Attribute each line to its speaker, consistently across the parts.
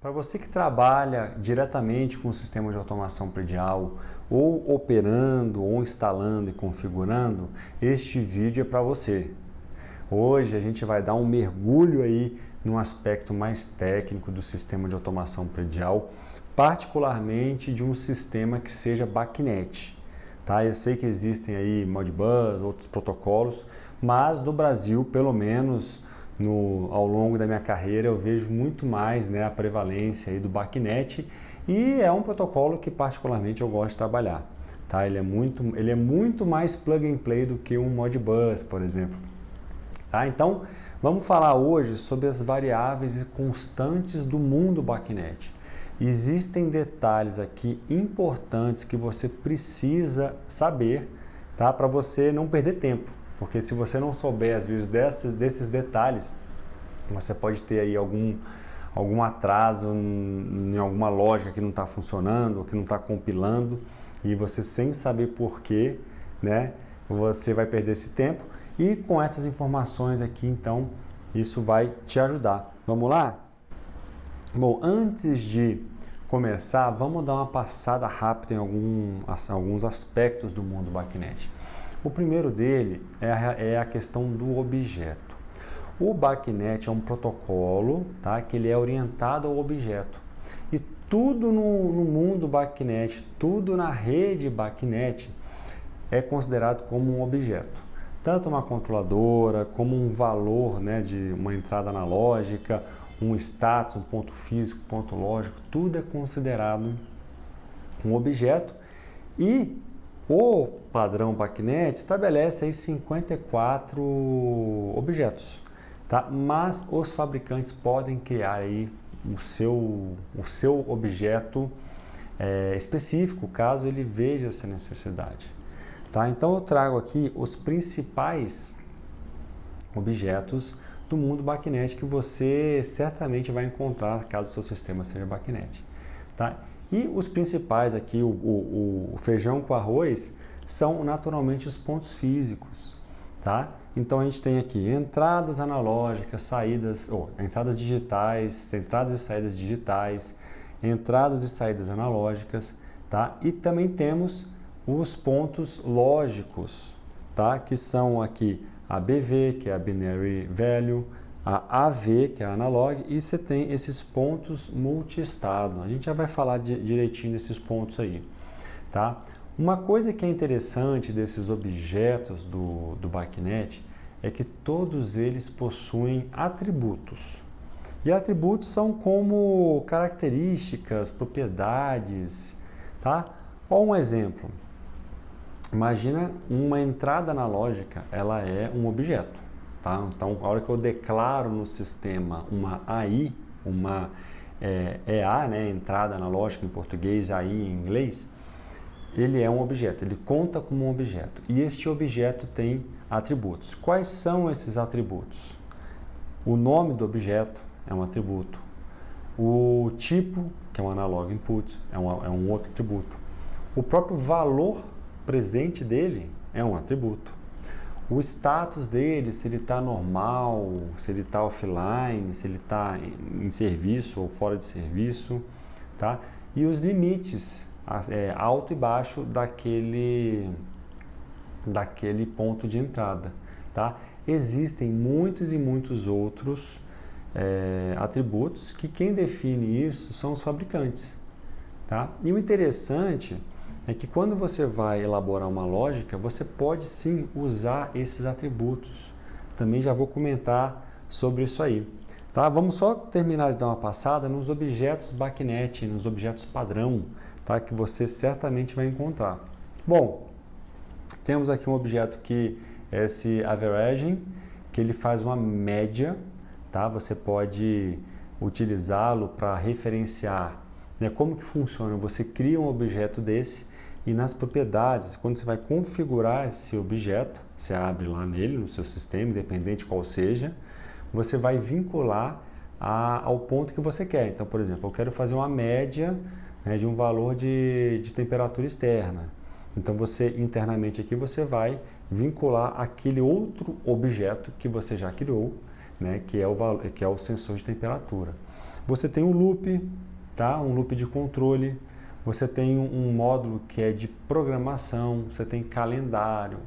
Speaker 1: Para você que trabalha diretamente com o sistema de automação predial, ou operando, ou instalando e configurando, este vídeo é para você. Hoje a gente vai dar um mergulho aí num aspecto mais técnico do sistema de automação predial, particularmente de um sistema que seja BACnet. Tá? Eu sei que existem aí Modbus, outros protocolos, mas no Brasil, pelo menos ao longo da minha carreira, eu vejo muito mais a prevalência aí do BACnet e é um protocolo que particularmente eu gosto de trabalhar. Tá? Ele é muito mais plug and play do que um Modbus, por exemplo. Tá? Então, vamos falar hoje sobre as variáveis e constantes do mundo BACnet. Existem detalhes aqui importantes que você precisa saber, tá? Para você não perder tempo, porque se você não souber às vezes desses detalhes, você pode ter aí algum atraso em alguma lógica que não está funcionando, ou que não está compilando, e você sem saber porquê, você vai perder esse tempo. E com essas informações aqui, então, isso vai te ajudar. Vamos lá? Bom, antes de começar, vamos dar uma passada rápida em alguns aspectos do mundo BACnet. O primeiro dele é a questão do objeto. O BACnet é um protocolo, tá, que ele é orientado ao objeto. E tudo no mundo BACnet, tudo na rede BACnet é considerado como um objeto. Tanto uma controladora, como um valor de uma entrada analógica, um status, um ponto físico, ponto lógico, tudo é considerado um objeto. E o padrão BACnet estabelece aí 54 objetos, tá? Mas os fabricantes podem criar aí o seu objeto específico, caso ele veja essa necessidade. Tá? Então eu trago aqui os principais objetos do mundo BACnet que você certamente vai encontrar caso o seu sistema seja BACnet. Tá? E os principais aqui, o feijão com arroz, são naturalmente os pontos físicos. Tá? Então a gente tem aqui entradas analógicas, entradas digitais, entradas e saídas digitais, entradas e saídas analógicas, tá? E também temos os pontos lógicos, tá? Que são aqui a BV, que é a Binary Value, a AV, que é a Analog, e você tem esses pontos multi-estado. A gente já vai falar direitinho desses pontos aí, tá? Uma coisa que é interessante desses objetos do BACnet é que todos eles possuem atributos. E atributos são como características, propriedades, tá? Olha um exemplo. Imagina uma entrada analógica, ela é um objeto, tá? Então, a hora que eu declaro no sistema uma AI, uma EA, entrada analógica em português, AI em inglês, ele é um objeto, ele conta como um objeto. E este objeto tem atributos. Quais são esses atributos? O nome do objeto é um atributo. O tipo, que é um analog input, é um outro atributo. O próprio valor presente dele é um atributo. O status dele, se ele está normal, se ele está offline, se ele está em serviço ou fora de serviço, tá? E os limites, alto e baixo daquele ponto de entrada, tá? Existem muitos e muitos outros atributos que quem define isso são os fabricantes, tá? E o interessante é que quando você vai elaborar uma lógica, você pode sim usar esses atributos. Também já vou comentar sobre isso aí. Tá? Vamos só terminar de dar uma passada nos objetos BACnet, nos objetos padrão, tá? Que você certamente vai encontrar. Bom, temos aqui um objeto que é esse averaging, que ele faz uma média. Tá? Você pode utilizá-lo para referenciar como que funciona. Você cria um objeto desse e nas propriedades, quando você vai configurar esse objeto, você abre lá nele, no seu sistema, independente qual seja, você vai vincular ao ponto que você quer. Então, por exemplo, eu quero fazer uma média de um valor de temperatura externa. Então, internamente aqui, você vai vincular aquele outro objeto que você já criou, que é o sensor de temperatura. Você tem um loop, tá? Um loop de controle. Você tem um módulo que é de programação, você tem calendário,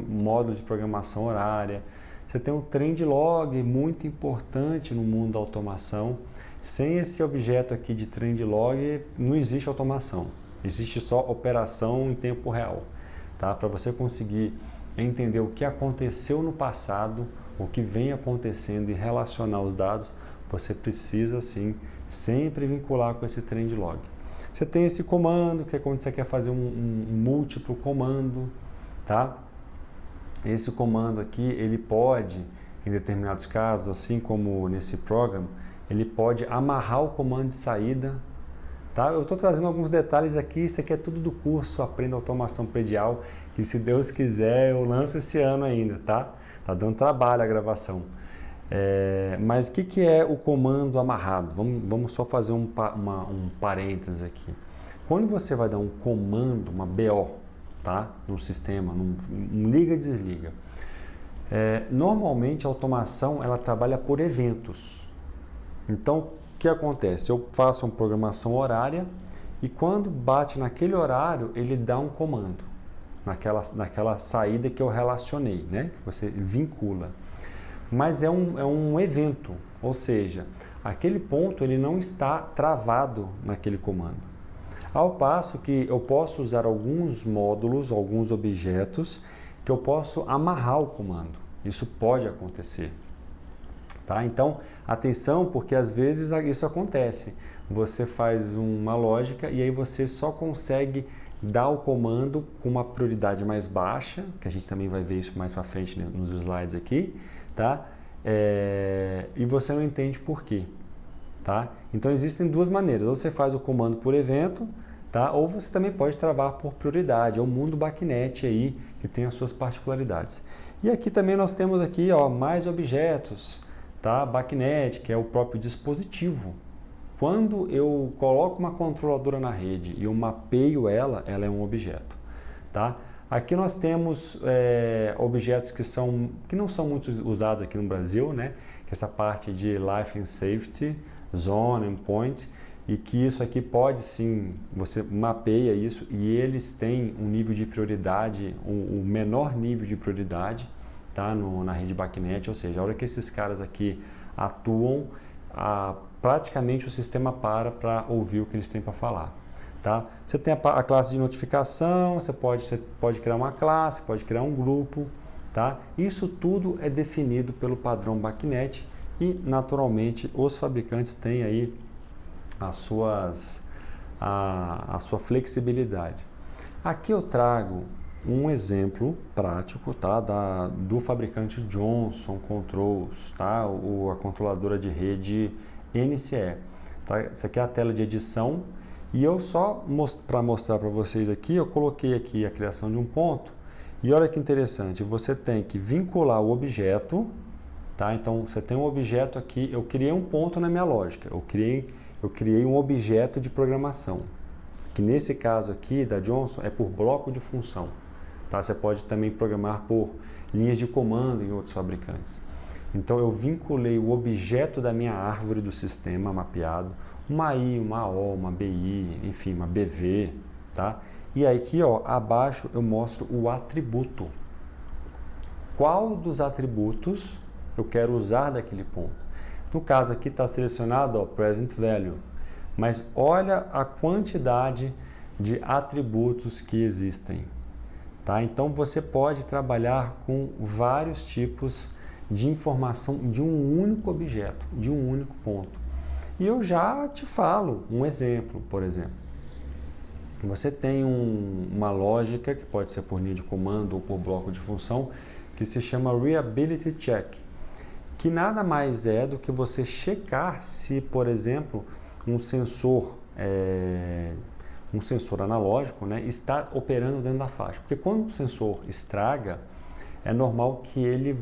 Speaker 1: módulo de programação horária, você tem um trend log muito importante no mundo da automação. Sem esse objeto aqui de trend log, não existe automação, existe só operação em tempo real, tá? Para você conseguir entender o que aconteceu no passado, o que vem acontecendo e relacionar os dados, você precisa sim sempre vincular com esse trend log. Você tem esse comando, que é quando você quer fazer um múltiplo comando, tá? Esse comando aqui, ele pode, em determinados casos, assim como nesse programa, ele pode amarrar o comando de saída, tá? Eu estou trazendo alguns detalhes aqui, isso aqui é tudo do curso Aprenda Automação Predial, que se Deus quiser eu lanço esse ano ainda, tá? Tá dando trabalho a gravação. Mas o que é o comando amarrado? Vamos só fazer um parênteses aqui. Quando você vai dar um comando, uma BO, tá? No sistema, um liga e desliga, normalmente a automação ela trabalha por eventos. Então, o que acontece? Eu faço uma programação horária e quando bate naquele horário, ele dá um comando, naquela saída que eu relacionei, né? Que você vincula. Mas é um evento, ou seja, aquele ponto ele não está travado naquele comando. Ao passo que eu posso usar alguns módulos, alguns objetos, que eu posso amarrar o comando. Isso pode acontecer. Tá? Então, atenção, porque às vezes isso acontece. Você faz uma lógica e aí você só consegue dar o comando com uma prioridade mais baixa, que a gente também vai ver isso mais para frente, né, nos slides aqui, tá? E você não entende por quê, tá? Então existem duas maneiras, ou você faz o comando por evento, tá? Ou você também pode travar por prioridade, é o mundo BACnet aí que tem as suas particularidades. E aqui também nós temos aqui, ó, mais objetos, tá? BACnet, que é o próprio dispositivo. Quando eu coloco uma controladora na rede e eu mapeio ela é um objeto, tá? Aqui nós temos objetos que não são muito usados aqui no Brasil, né? Que é essa parte de Life and Safety, Zone, Endpoint, e que isso aqui pode sim, você mapeia isso e eles têm um nível de prioridade, o menor nível de prioridade, tá? Na rede BACnet, ou seja, a hora que esses caras aqui atuam, praticamente o sistema para ouvir o que eles têm para falar. Tá? Você tem a classe de notificação, você pode criar uma classe, pode criar um grupo. Tá? Isso tudo é definido pelo padrão BACnet e, naturalmente, os fabricantes têm aí a sua flexibilidade. Aqui eu trago um exemplo prático, tá? Do fabricante Johnson Controls, tá? A controladora de rede NCE. Tá? Essa aqui é a tela de edição e eu só, para mostrar para vocês aqui, eu coloquei aqui a criação de um ponto e olha que interessante, você tem que vincular o objeto, tá? Então você tem um objeto aqui, eu criei um ponto na minha lógica, eu criei um objeto de programação, que nesse caso aqui da Johnson é por bloco de função, tá? Você pode também programar por linhas de comando em outros fabricantes. Então eu vinculei o objeto da minha árvore do sistema mapeado, uma I, uma O, uma BI, enfim, uma BV, tá? E aí aqui, ó, abaixo eu mostro o atributo. Qual dos atributos eu quero usar daquele ponto? No caso aqui está selecionado, ó, Present Value, mas olha a quantidade de atributos que existem, tá? Então você pode trabalhar com vários tipos de informação de um único objeto, de um único ponto. E eu já te falo um exemplo, por exemplo. Você tem uma lógica, que pode ser por linha de comando ou por bloco de função, que se chama Reliability Check, que nada mais é do que você checar se, por exemplo, um sensor analógico, né, está operando dentro da faixa. Porque quando o sensor estraga, é normal que ele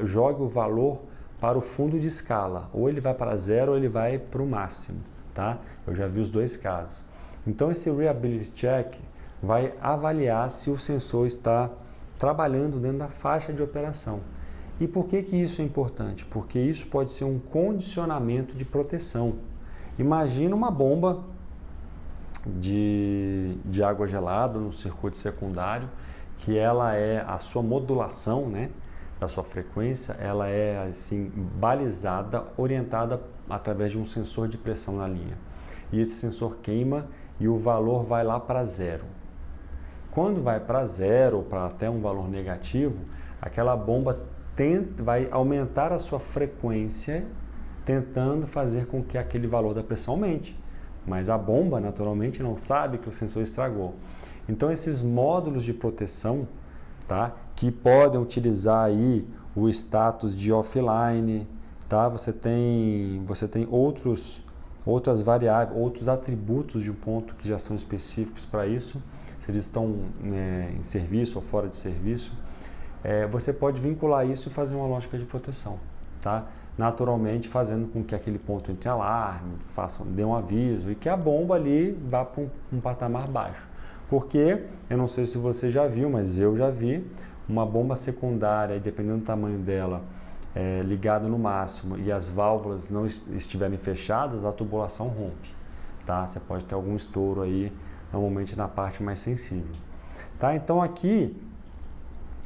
Speaker 1: jogue o valor para o fundo de escala, ou ele vai para zero ou ele vai para o máximo, tá? Eu já vi os dois casos. Então esse Reliability Check vai avaliar se o sensor está trabalhando dentro da faixa de operação. E por que isso é importante? Porque isso pode ser um condicionamento de proteção. Imagina uma bomba de água gelada no circuito secundário, que ela é a sua modulação, né, da sua frequência, ela é assim balizada, orientada através de um sensor de pressão na linha. E esse sensor queima e o valor vai lá para zero. Quando vai para zero ou para até um valor negativo, aquela bomba vai aumentar a sua frequência, tentando fazer com que aquele valor da pressão aumente. Mas a bomba, naturalmente, não sabe que o sensor estragou. Então, esses módulos de proteção, tá, que podem utilizar aí o status de offline, tá? Você tem outras variáveis, outros atributos de um ponto que já são específicos para isso, se eles estão em serviço ou fora de serviço. Você pode vincular isso e fazer uma lógica de proteção, tá? Naturalmente fazendo com que aquele ponto entre alarme, dê um aviso e que a bomba ali vá para um patamar baixo. Porque, eu não sei se você já viu, mas eu já vi, uma bomba secundária, dependendo do tamanho dela, ligada no máximo e as válvulas não estiverem fechadas, a tubulação rompe, tá? Você pode ter algum estouro aí, normalmente na parte mais sensível. Tá? Então aqui,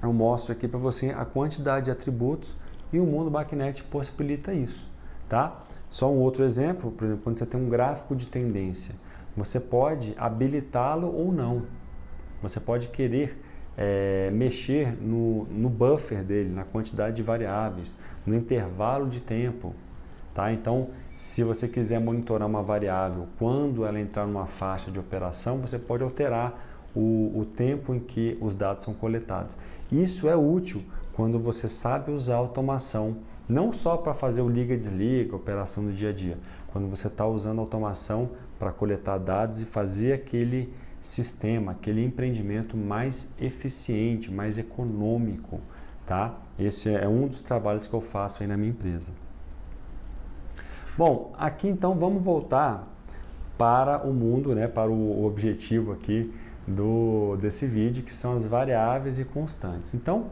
Speaker 1: eu mostro aqui para você a quantidade de atributos e o mundo BACnet possibilita isso, tá? Só um outro exemplo, por exemplo, quando você tem um gráfico de tendência, você pode habilitá-lo ou não. Você pode querer mexer no buffer dele, na quantidade de variáveis, no intervalo de tempo, tá? Então, se você quiser monitorar uma variável quando ela entrar numa faixa de operação, você pode alterar o tempo em que os dados são coletados. Isso é útil quando você sabe usar automação, não só para fazer o liga-desliga, operação do dia a dia, quando você está usando automação para coletar dados e fazer aquele sistema, aquele empreendimento mais eficiente, mais econômico, tá? Esse é um dos trabalhos que eu faço aí na minha empresa. Bom, aqui então vamos voltar para o mundo, né, para o objetivo aqui desse vídeo, que são as variáveis e constantes. Então,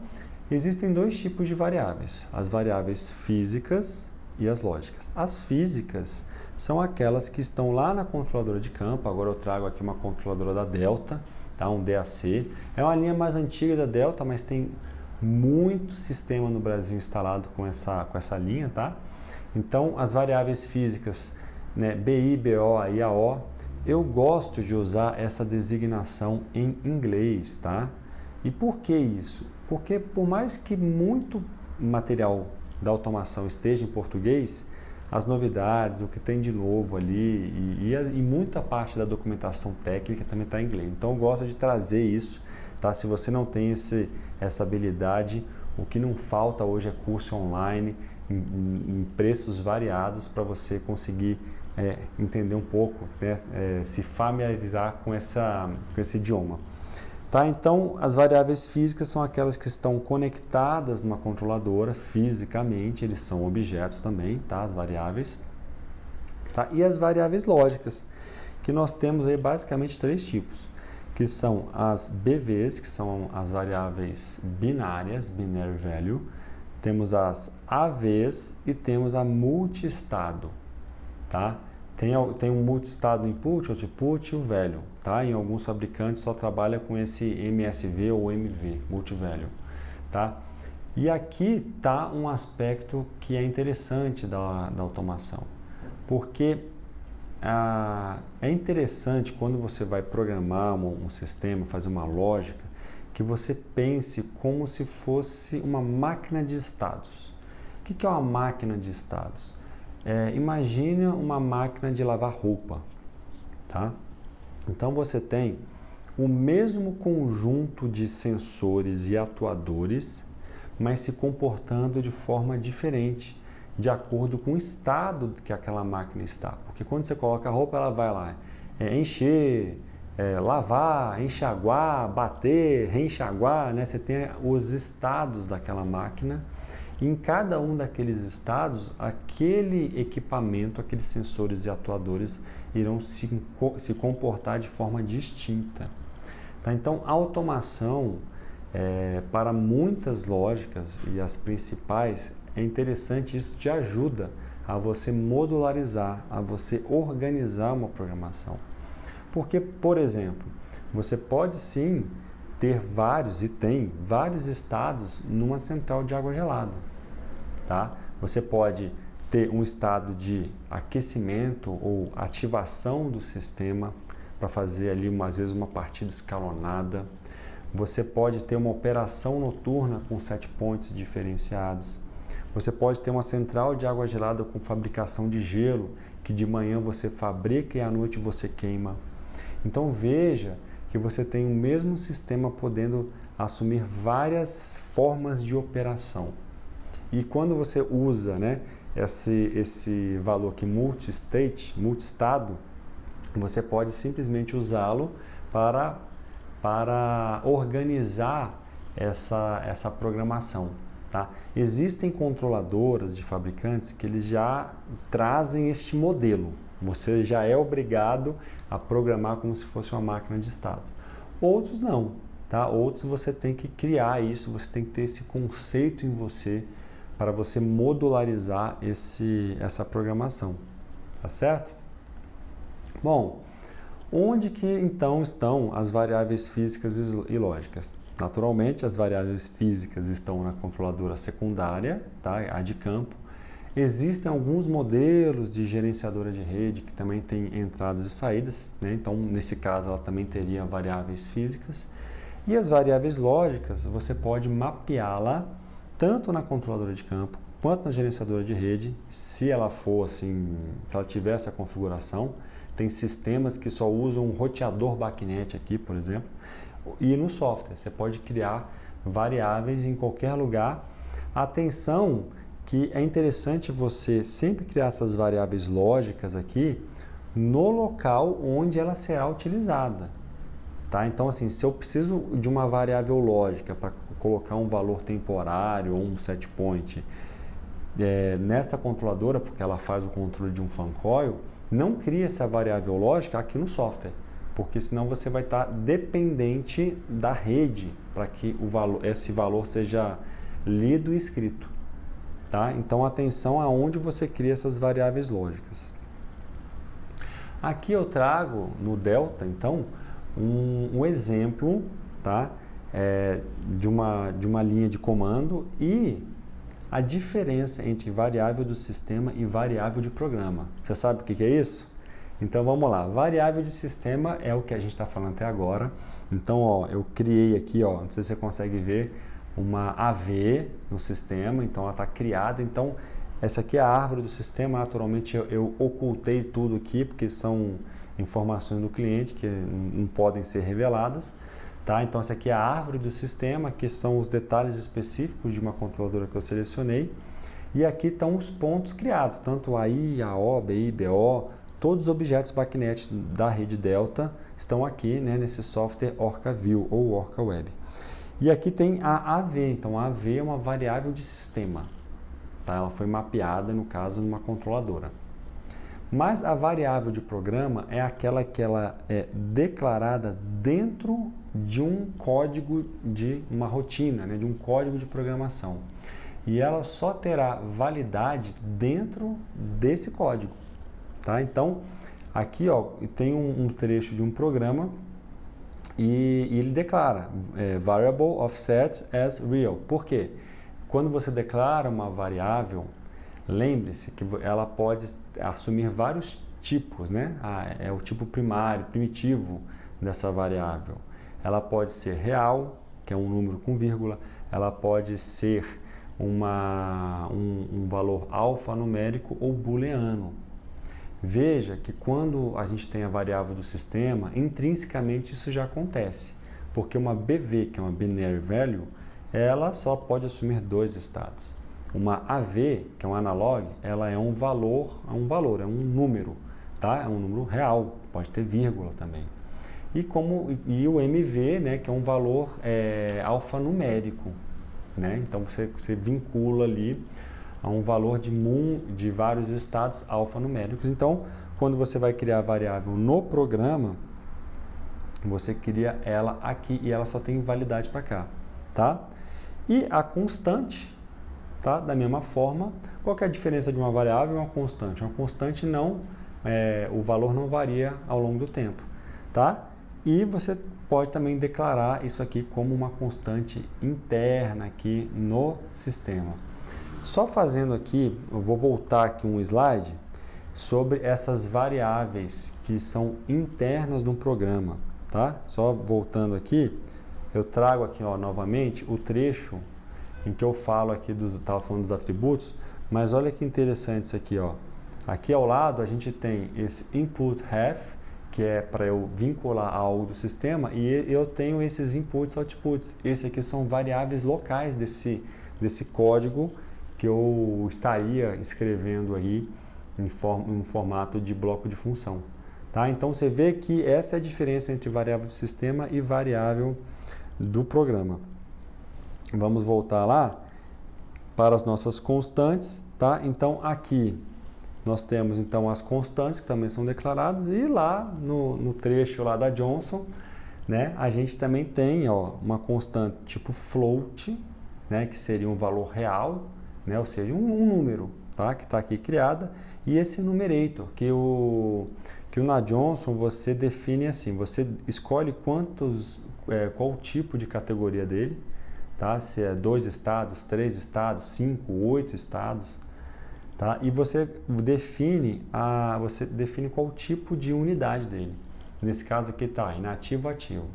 Speaker 1: existem dois tipos de variáveis, as variáveis físicas e as lógicas. As físicas são aquelas que estão lá na controladora de campo. Agora eu trago aqui uma controladora da Delta, tá? Um DAC. É uma linha mais antiga da Delta, mas tem muito sistema no Brasil instalado com essa linha, tá? Então, as variáveis físicas, né, BI, BO e AO, eu gosto de usar essa designação em inglês, tá? E por que isso? Porque por mais que muito material da automação esteja em português, as novidades, o que tem de novo ali e muita parte da documentação técnica também está em inglês. Então eu gosto de trazer isso, tá? Se você não tem essa habilidade, o que não falta hoje é curso online em preços variados para você conseguir entender um pouco, né? Se familiarizar com esse idioma. Tá? Então, as variáveis físicas são aquelas que estão conectadas numa controladora fisicamente, eles são objetos também, tá? As variáveis. Tá? E as variáveis lógicas, que nós temos aí basicamente três tipos, que são as BVs, que são as variáveis binárias, binary value, temos as AVs e temos a multi-estado, tá? Tem um multi-estado input, output e o value, tá? Em alguns fabricantes só trabalha com esse MSV ou MV, multi-value, tá? E aqui tá um aspecto que é interessante da automação, porque é interessante quando você vai programar um sistema, fazer uma lógica, que você pense como se fosse uma máquina de estados. O que é uma máquina de estados? Imagine uma máquina de lavar roupa, tá? Então você tem o mesmo conjunto de sensores e atuadores, mas se comportando de forma diferente, de acordo com o estado que aquela máquina está. Porque quando você coloca a roupa, ela vai lá encher, lavar, enxaguar, bater, reenxaguar, né? Você tem os estados daquela máquina. Em cada um daqueles estados, aquele equipamento, aqueles sensores e atuadores irão se comportar de forma distinta. Tá? Então, a automação, para muitas lógicas e as principais, é interessante, isso te ajuda a você modularizar, a você organizar uma programação. Porque, por exemplo, você pode sim ter vários, e tem vários estados numa central de água gelada. Tá? Você pode ter um estado de aquecimento ou ativação do sistema para fazer ali, às vezes, uma partida escalonada. Você pode ter uma operação noturna com set points diferenciados. Você pode ter uma central de água gelada com fabricação de gelo, que de manhã você fabrica e à noite você queima. Então veja que você tem o mesmo sistema podendo assumir várias formas de operação. E quando você usa, né, esse valor aqui multi-state, multi-estado, você pode simplesmente usá-lo para organizar essa programação. Tá? Existem controladoras de fabricantes que eles já trazem este modelo. Você já é obrigado a programar como se fosse uma máquina de estados. Outros não. Tá? Outros você tem que criar isso, você tem que ter esse conceito em você para você modularizar essa programação. Tá certo? Bom, onde que então estão as variáveis físicas e lógicas? Naturalmente, as variáveis físicas estão na controladora secundária, tá? A de campo. Existem alguns modelos de gerenciadora de rede que também tem entradas e saídas, né? Então, nesse caso, ela também teria variáveis físicas. E as variáveis lógicas, você pode mapeá-la tanto na controladora de campo quanto na gerenciadora de rede, se ela for assim, se ela tiver essa configuração. Tem sistemas que só usam um roteador BACnet aqui, por exemplo. E no software, você pode criar variáveis em qualquer lugar. Atenção que é interessante você sempre criar essas variáveis lógicas aqui no local onde ela será utilizada. Tá? Então, assim, se eu preciso de uma variável lógica para colocar um valor temporário ou um set point nessa controladora, porque ela faz o controle de um fan coil, não crie essa variável lógica aqui no software, porque senão você vai estar dependente da rede para que esse valor seja lido e escrito. Tá? Então, atenção aonde você cria essas variáveis lógicas. Aqui eu trago no Delta, então, um exemplo, tá? De uma linha de comando e a diferença entre variável do sistema e variável de programa. Você sabe o que é isso? Então vamos lá. Variável de sistema é o que a gente está falando até agora. Então, ó, eu criei aqui, ó, não sei se você consegue ver, uma AV no sistema. Então ela está criada. Então essa aqui é a árvore do sistema. Naturalmente eu ocultei tudo aqui porque são informações do cliente que não podem ser reveladas. Tá? Então essa aqui é a árvore do sistema, que são os detalhes específicos de uma controladora que eu selecionei. E aqui estão os pontos criados, tanto AI, AO, BI, BO, todos os objetos BACnet da rede Delta estão aqui, né, nesse software OrcaView ou OrcaWeb. E aqui tem a AV, então a AV é uma variável de sistema. Tá? Ela foi mapeada, no caso, numa controladora. Mas a variável de programa é aquela que ela é declarada dentro de um código de uma rotina, né, de um código de programação. E ela só terá validade dentro desse código. Tá? Então, aqui ó, tem um trecho de um programa e ele declara variable offset as real. Por quê? Quando você declara uma variável, lembre-se que ela pode assumir vários tipos, né? É o tipo primário, primitivo dessa variável. Ela pode ser real, que é um número com vírgula, ela pode ser um valor alfanumérico ou booleano. Veja que quando a gente tem a variável do sistema, intrinsecamente isso já acontece, porque uma BV, que é uma binary value, ela só pode assumir dois estados. Uma AV, que é um analog, ela é um valor, é um número, tá? É um número real, pode ter vírgula também. E o MV, né, que é um valor alfanumérico, né? Então você vincula ali a um valor de vários estados alfanuméricos. Então, quando você vai criar a variável no programa, você cria ela aqui e ela só tem validade para cá, tá? E a constante, tá? Da mesma forma, qual que é a diferença de uma variável e uma constante? Uma constante não, o valor não varia ao longo do tempo, tá? E você pode também declarar isso aqui como uma constante interna aqui no sistema. Só fazendo aqui, eu vou voltar aqui um slide sobre essas variáveis que são internas de um programa, tá? Só voltando aqui, eu trago aqui, ó, novamente o trecho em que eu falo aqui estava falando dos atributos, mas olha que interessante isso aqui, ó. Aqui ao lado a gente tem esse input ref, que é para eu vincular algo do sistema, e eu tenho esses inputs e outputs. Esses aqui são variáveis locais desse código que eu estaria escrevendo aí em formato de bloco de função. Tá? Então você vê que essa é a diferença entre variável do sistema e variável do programa. Vamos voltar lá para as nossas constantes. Tá? Então aqui nós temos então as constantes que também são declaradas, e lá no trecho lá da Johnson, né, a gente também tem, ó, uma constante tipo float, né, que seria um valor real, né, ou seja, um número, tá, que está aqui criada, e esse numerator que na Johnson você define assim, você escolhe qual tipo de categoria dele, tá, se é 2 estados, 3 estados, 5, 8 estados. Tá? E você define qual tipo de unidade dele. Nesse caso aqui está inativo, ativo.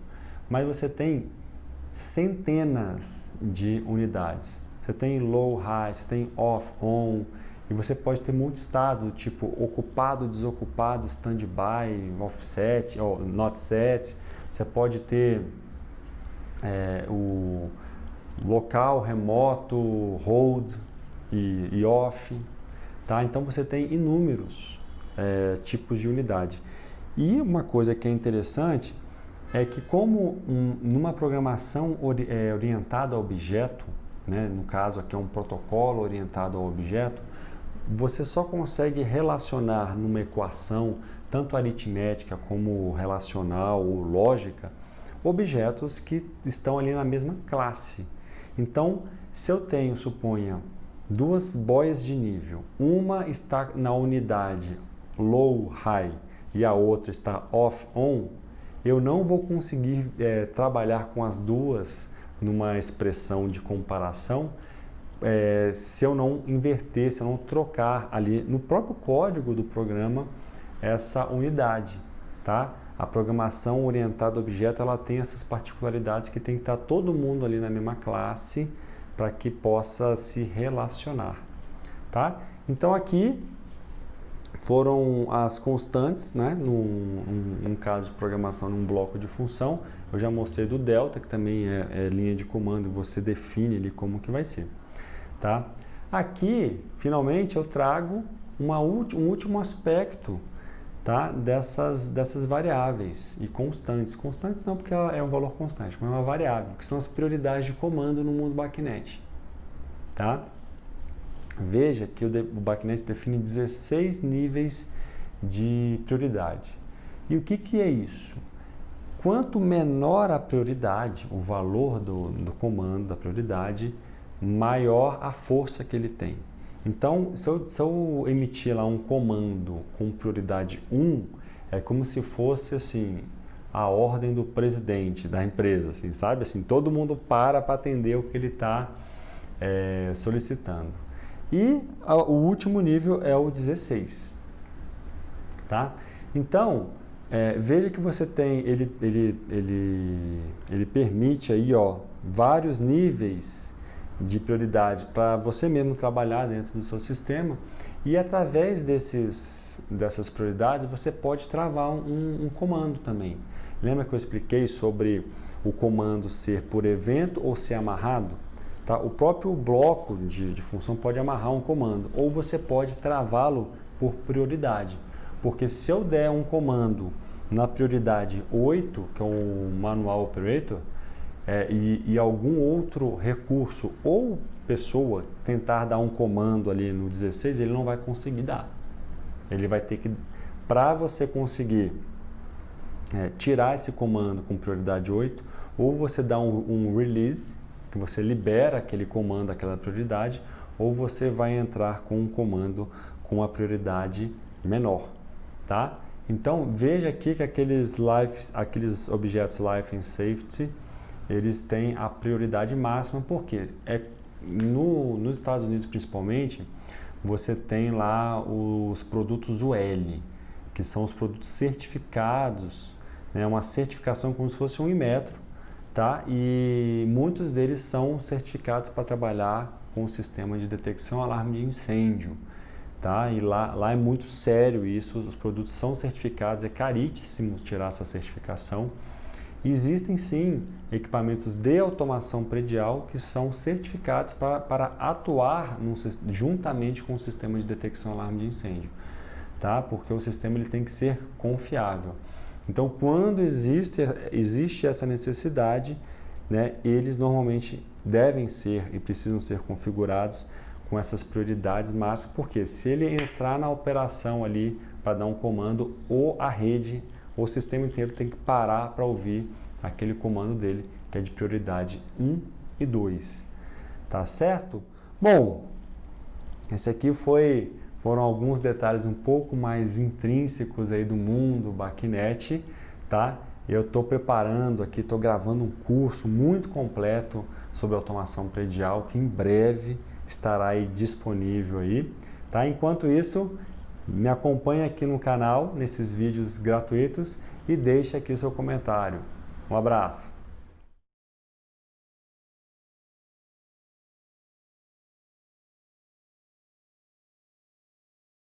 Speaker 1: Mas você tem centenas de unidades. Você tem low, high, você tem off, on. E você pode ter multi-estado, tipo ocupado, desocupado, standby, offset, ou not set. Você pode ter o local, remoto, hold e off. Tá? Então você tem inúmeros tipos de unidade. E uma coisa que é interessante é que como numa programação orientada a objeto, né, no caso aqui é um protocolo orientado ao objeto, você só consegue relacionar numa equação, tanto aritmética como relacional ou lógica, objetos que estão ali na mesma classe. Então, se eu tenho, suponha, duas boias de nível, uma está na unidade low, high e a outra está off, on, eu não vou conseguir trabalhar com as duas numa expressão de comparação se eu não inverter, se eu não trocar ali no próprio código do programa essa unidade, tá? A programação orientada a objeto, ela tem essas particularidades que tem que estar todo mundo ali na mesma classe para que possa se relacionar, tá? Então aqui foram as constantes, né? Num caso de programação num bloco de função, eu já mostrei do delta, que também é linha de comando, você define ali como que vai ser, tá? Aqui, finalmente, eu trago um último aspecto, tá? dessas variáveis e constantes. Constantes não, porque ela é um valor constante, mas é uma variável, que são as prioridades de comando no mundo BACnet. Tá? Veja que o BACnet define 16 níveis de prioridade. E o que é isso? Quanto menor a prioridade, o valor do comando, da prioridade, maior a força que ele tem. Então, se eu emitir lá um comando com prioridade 1, é como se fosse assim, a ordem do presidente da empresa, assim, sabe? Assim, todo mundo para atender o que ele está solicitando. E o último nível é o 16. Tá? Então, veja que você tem, ele permite aí, ó, vários níveis de prioridade para você mesmo trabalhar dentro do seu sistema, e através dessas prioridades você pode travar um comando também. Lembra que eu expliquei sobre o comando ser por evento ou ser amarrado? Tá? O próprio bloco de função pode amarrar um comando, ou você pode travá-lo por prioridade, porque se eu der um comando na prioridade 8, que é o manual operator, e algum outro recurso ou pessoa tentar dar um comando ali no 16, ele não vai conseguir dar. Ele vai ter que, para você conseguir tirar esse comando com prioridade 8, ou você dá um release, que você libera aquele comando, aquela prioridade, ou você vai entrar com um comando com a prioridade menor, tá? Então veja aqui que aqueles objetos Life and Safety, eles têm a prioridade máxima, porque nos Estados Unidos principalmente, você tem lá os produtos UL, que são os produtos certificados, né? Uma certificação como se fosse um Inmetro, tá? E muitos deles são certificados para trabalhar com o sistema de detecção e alarme de incêndio, tá? E lá é muito sério isso, os produtos são certificados, é caríssimo tirar essa certificação. E existem sim equipamentos de automação predial que são certificados para atuar juntamente com o sistema de detecção e alarme de incêndio, tá? Porque o sistema ele tem que ser confiável. Então, quando existe essa necessidade, né, eles normalmente devem ser e precisam ser configurados com essas prioridades máximas, porque se ele entrar na operação ali para dar um comando, ou a rede, o sistema inteiro tem que parar para ouvir aquele comando dele, que é de prioridade 1 e 2. Tá certo? Bom, esse aqui foram alguns detalhes um pouco mais intrínsecos aí do mundo BACnet, tá? Eu estou preparando aqui, estou gravando um curso muito completo sobre automação predial, que em breve estará aí disponível aí, tá? Enquanto isso, me acompanhe aqui no canal, nesses vídeos gratuitos, e deixe aqui o seu comentário. Um abraço!